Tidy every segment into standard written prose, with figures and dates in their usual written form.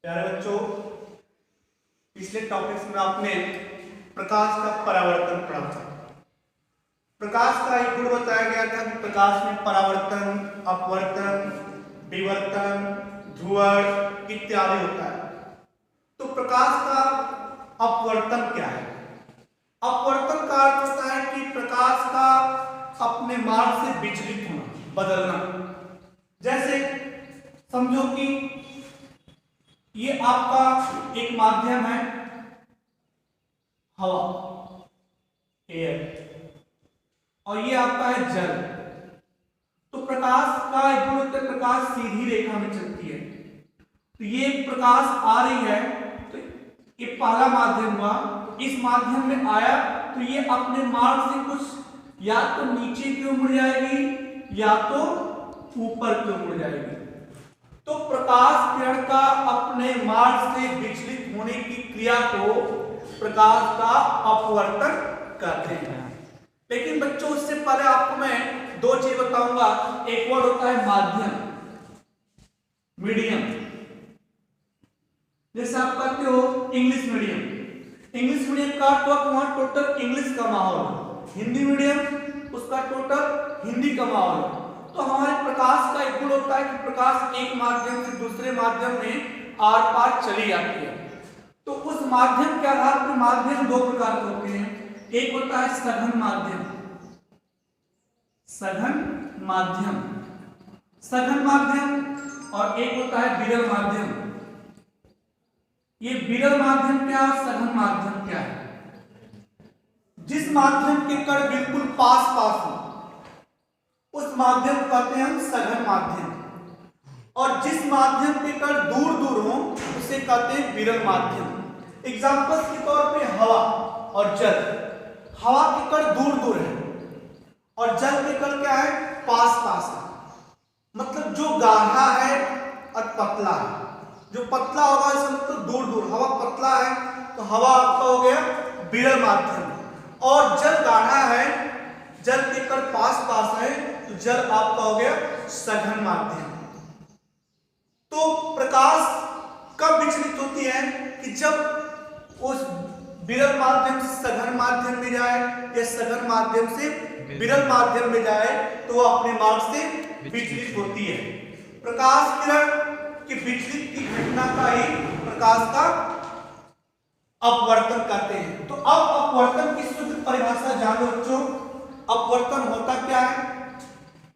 प्यारे बच्चों, पिछले टॉपिक्स में आपने प्रकाश का परावर्तन पढ़ा था। प्रकाश का एक गुण बताया गया था कि प्रकाश में परावर्तन, अपवर्तन, विवर्तन, ध्रुवण इत्यादि होता है। तो प्रकाश का अपवर्तन क्या है? अपवर्तन का अर्थ होता है कि प्रकाश का अपने मार्ग से विचलित होना, बदलना। जैसे समझो कि ये आपका एक माध्यम है, हवा, एयर, और ये आपका है जल। तो प्रकाश का एक गुण होता है, प्रकाश सीधी रेखा में चलती है। तो ये प्रकाश आ रही है, तो ये पहला माध्यम हुआ। इस माध्यम में आया तो ये अपने मार्ग से कुछ या तो नीचे की ओर मुड़ जाएगी या तो ऊपर की ओर मुड़ जाएगी। तो प्रकाश किरण का अपने मार्ग से विचलित होने की क्रिया को प्रकाश का अपवर्तन कहते हैं। लेकिन बच्चों, उससे पहले आपको मैं दो चीज बताऊंगा। एक वर्ड होता है माध्यम, मीडियम। जैसे आप कहते हो इंग्लिश मीडियम, इंग्लिश मीडियम का अर्थ हुआ वहां टोटल इंग्लिश का माहौल। हिंदी मीडियम, उसका टोटल हिंदी का माहौल। तो हमारे प्रकाश का एक गुण होता है कि प्रकाश एक माध्यम से दूसरे माध्यम में आर पार चली जाती है। तो उस माध्यम के आधार पर माध्यम दो प्रकार के होते हैं। एक होता है सघन माध्यम, सघन माध्यम, सघन माध्यम, और एक होता है विरल माध्यम। ये विरल माध्यम क्या है, सघन माध्यम क्या है? जिस माध्यम के कण बिल्कुल पास पास हो उस माध्यम को कहते हैं हम सघन माध्यम, और जिस माध्यम के कण दूर दूर हो उसे कहते हैं विरल माध्यम। एग्जांपल्स के तौर पे हवा और जल। हवा के कण दूर दूर है और जल के कण क्या है, पास पास है। मतलब जो गाढ़ा है और पतला है। जो पतला होगा इसका मतलब दूर दूर। हवा पतला है तो हवा आपका हो गया विरल माध्यम, और जल गाढ़ा है, जल के कण पास पास है तो जल आपका हो गया सघन माध्यम। तो प्रकाश कब विचलित होती है कि जब उस विरल माध्यम से सघन माध्यम में जाए या सघन माध्यम से विरल माध्यम में जाए तो वो अपने मार्ग से विचलित होती है। प्रकाश किरण की विचलित की घटना का ही प्रकाश का अपवर्तन कहते हैं। तो अब अपवर्तन की शुद्ध परिभाषा जानो बच्चों। अपवर्तन होता क्या है?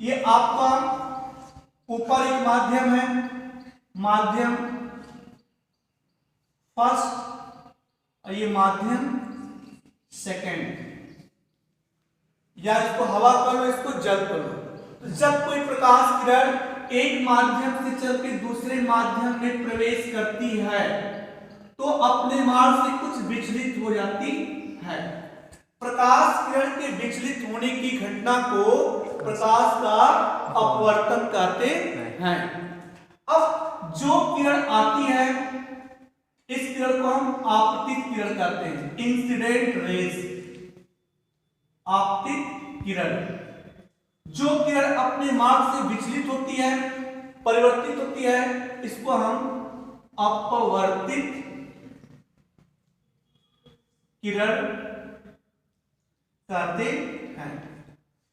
ये आपका ऊपर एक माध्यम है, माध्यम फर्स्ट, और ये माध्यम सेकंड, या इसको हवा कर लो, इसको जल कर लो। तो जब कोई प्रकाश किरण एक माध्यम से चल के दूसरे माध्यम में प्रवेश करती है तो अपने मार्ग से कुछ विचलित हो जाती है। प्रकाश किरण के विचलित होने की घटना को प्रकाश का अपवर्तन कहते हैं। अब जो किरण आती है इस किरण को हम आपतित किरण कहते हैं, इंसिडेंट रेज। आपतित किरण, जो किरण अपने मार्ग से विचलित होती है, परिवर्तित होती है, इसको हम अपवर्तित किरण कहते हैं।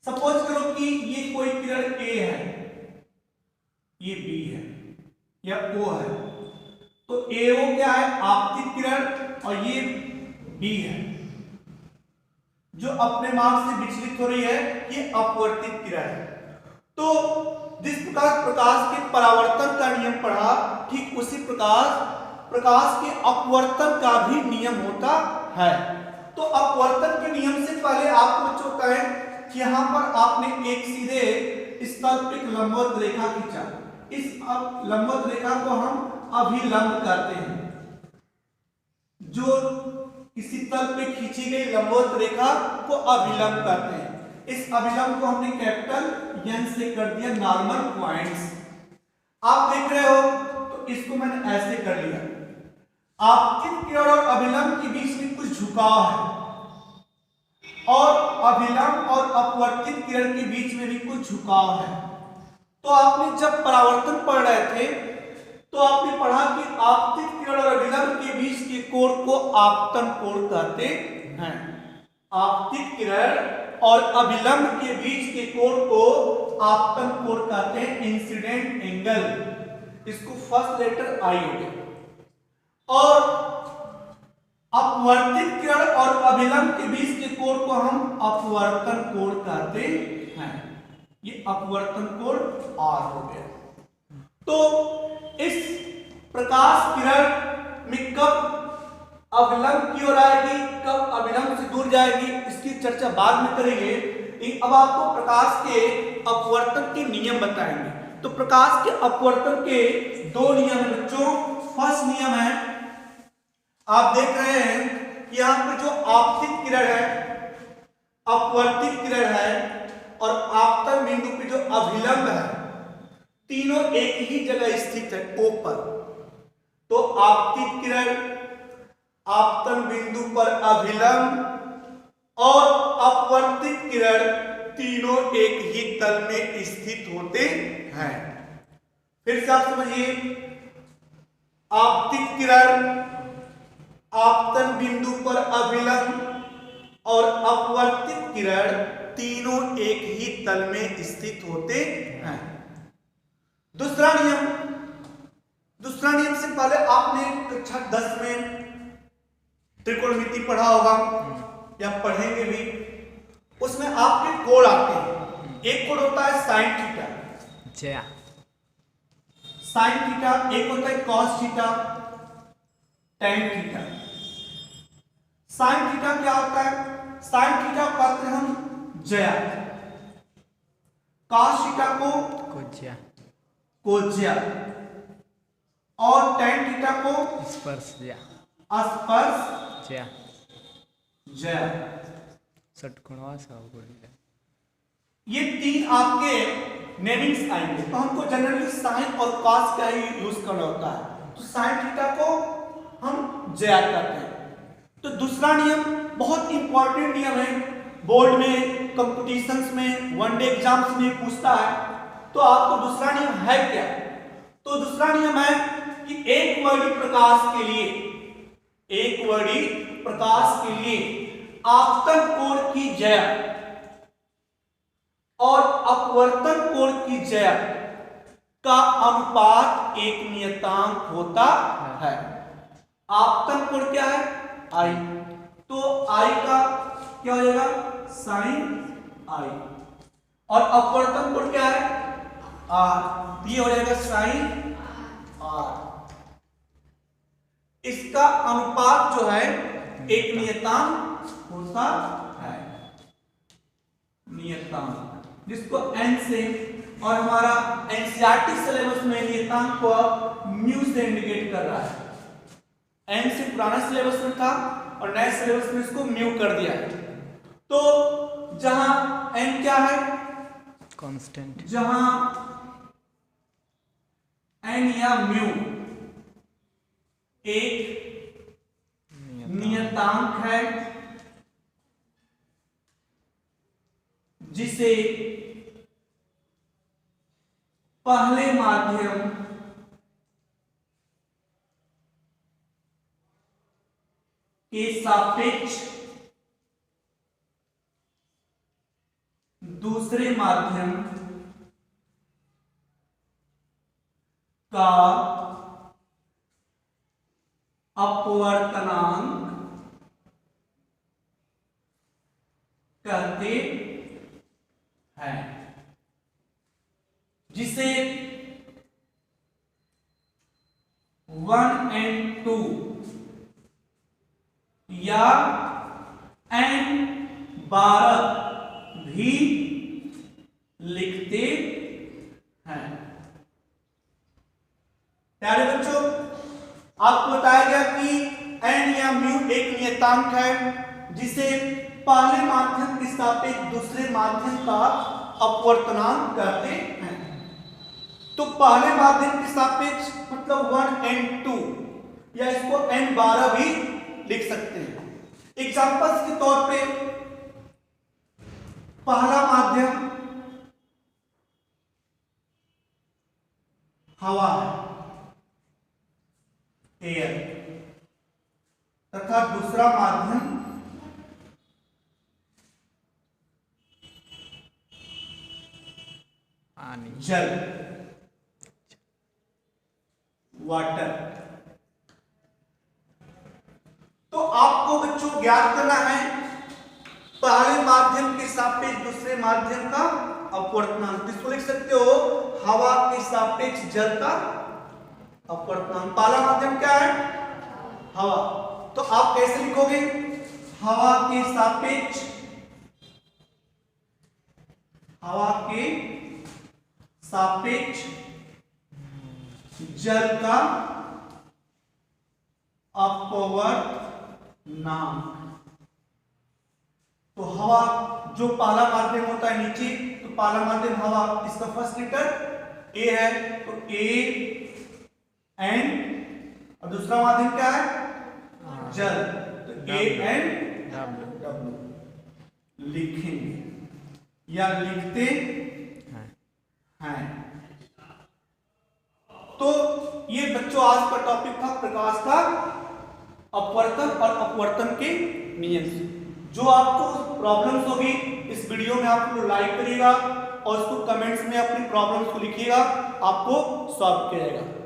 सपोज करो कि ये कोई किरण ए है, ये बी है या ओ है, तो ए ओ क्या है, आपतित किरण, और ये बी है जो अपने मार्ग से विचलित हो रही है, ये अपवर्तित किरण है। तो जिस प्रकार प्रकाश के परावर्तन का नियम पढ़ा, ठीक उसी प्रकार प्रकाश के अपवर्तन का भी नियम होता है। तो अपवर्तन के नियम से पहले आपको बच्चों होता है कि यहां पर आपने एक सीधे इस तल पे एक लंबवत रेखा खींचा। इस लंबवत रेखा को हम अभिलंब कहते हैं। जो किसी तल पे खींची गई लंबवत रेखा को अभिलंब कहते हैं। इस अभिलंब को हमने कैपिटल एन से कर दिया नॉर्मल पॉइंट्स। आप देख रहे हो तो इसको मैंने ऐसे कर लिया। आपतित किरण और अभिलंब के बीच में कुछ झुकाव है, और अभिलंब और अपवर्तित किरण के बीच में भी कुछ झुकाव है। तो आपने जब परावर्तन पढ़ रहे थे तो आपने पढ़ा कि आपतित किरण और अभिलंब के बीच के कोण को आपतन कोण कहते हैं। आपतित किरण और अभिलंब के बीच के कोण को आपतन कोण कहते हैं, इंसिडेंट एंगल। इसको फर्स्ट लेटर आई हो गया। और अपवर्तित किरण और अभिलंब के बीच के कोण को हम अपवर्तन कोण कहते हैं। ये अपवर्तन कोण आर हो गया। तो इस प्रकाश किरण में कब अभिलंब की ओर आएगी, कब अभिलंब से दूर जाएगी, इसकी चर्चा बाद में करेंगे। अब आपको प्रकाश के अपवर्तन के नियम बताएंगे। तो प्रकाश के अपवर्तन के दो नियम है बच्चों। फर्स्ट नियम है, आप देख रहे हैं कि यहां पर जो आपतित किरण है, अपवर्तित किरण है और आपतन बिंदु पे जो अभिलंब है, तीनों एक ही जगह स्थित है, O पर। तो आपतित किरण, आपतन बिंदु पर अभिलंब और अपवर्तित किरण तीनों एक ही तल में स्थित होते हैं। फिर से आप समझिए, आपतित किरण, आपतन बिंदु पर अभिलंब और अपवर्तित किरण तीनों एक ही तल में स्थित होते हैं। दूसरा नियम से पहले आपने कक्षा 10 में त्रिकोणमिति पढ़ा होगा या पढ़ेंगे भी। उसमें आपके कोण आते हैं। एक कोण होता है साइन थीटा, साइन थीटा, एक होता है cos theta, tan theta. Sine theta क्या होता है? साइन थीटा को कहते हैं हम ज्या, कॉस थीटा को कोज्या और टैन थीटा को स्पर्शज्या, स्पर्शज्या। षटकोणवा सहकोणीय। ये तीन आपके नेमिंग्स आएंगे। तो हमको जनरली साइन और कॉस का ही यूज करना होता है। तो साइन थीटा को हम ज्या कहते हैं। तो दूसरा नियम बहुत इंपॉर्टेंट नियम है, बोर्ड में, कंपटीशंस में, वनडे एग्जाम्स में पूछता है। तो आपको दूसरा नियम है क्या? तो दूसरा नियम है कि एक वर्णी प्रकाश के लिए, एक वर्णी प्रकाश के लिए आपतन कोण की ज्या और अपवर्तन कोण की ज्या का अनुपात एक नियतांक होता है। आपतन कोण क्या है? आई। तो आई का क्या हो जाएगा? साइन आई। और अपवर्तन कोण क्या है? आर। ये हो जाएगा साइन आर। इसका अनुपात जो है एक नियतांक होता है, नियतांक, जिसको n से, और हमारा एनसीईआरटी सिलेबस में नियतांक को म्यू से इंडिकेट कर रहा है। n से पुराना सिलेबस में था और नए सिलेबस में इसको म्यू कर दिया है। तो जहां n क्या है? कांस्टेंट। जहां n या म्यू एक नियतांक है जिसे पहले माध्यम के सापेक्ष दूसरे माध्यम का अपवर्तनांक कहते हैं, जिसे 1 and 2 या n12 भी लिखते हैं। प्यारे बच्चों, आपको बताया गया कि n या म्यू एक नियतांक है जिसे पहले माध्यम के सापेक्ष दूसरे माध्यम का अपवर्तनांक कहते हैं। तो पहले माध्यम के सापेक्ष मतलब 1 and 2 या इसको n12 भी लिख सकते हैं। एग्जांपल्स के तौर पे पहला माध्यम हवा है, एयर, तथा दूसरा माध्यम पानी, जल, वाटर। तो आपको बच्चों ज्ञात करना है पहले माध्यम के सापेक्ष दूसरे माध्यम का अपवर्तनांक। इसको लिख सकते हो हवा के सापेक्ष जल का अपवर्तनांक। पहला माध्यम क्या है? हवा। तो आप कैसे लिखोगे? हवा के सापेक्ष जल का अपवर्तनांक। तो हवा जो पहला माध्यम होता है नीचे, तो पहला माध्यम हवा, इसका फर्स्ट लेटर ए है, तो ए एन, और दूसरा माध्यम क्या है? जल, तो ए एन डब्ल्यू लिखेंगे या लिखते हैं। तो ये बच्चों आज का टॉपिक था प्रकाश का अपवर्तन और अपवर्तन के नियम। जो आपको प्रॉब्लम्स होगी इस वीडियो में आप लोग लाइक करिएगा और उसको कमेंट्स में अपनी प्रॉब्लम्स को लिखिएगा, आपको सॉल्व किया जाएगा।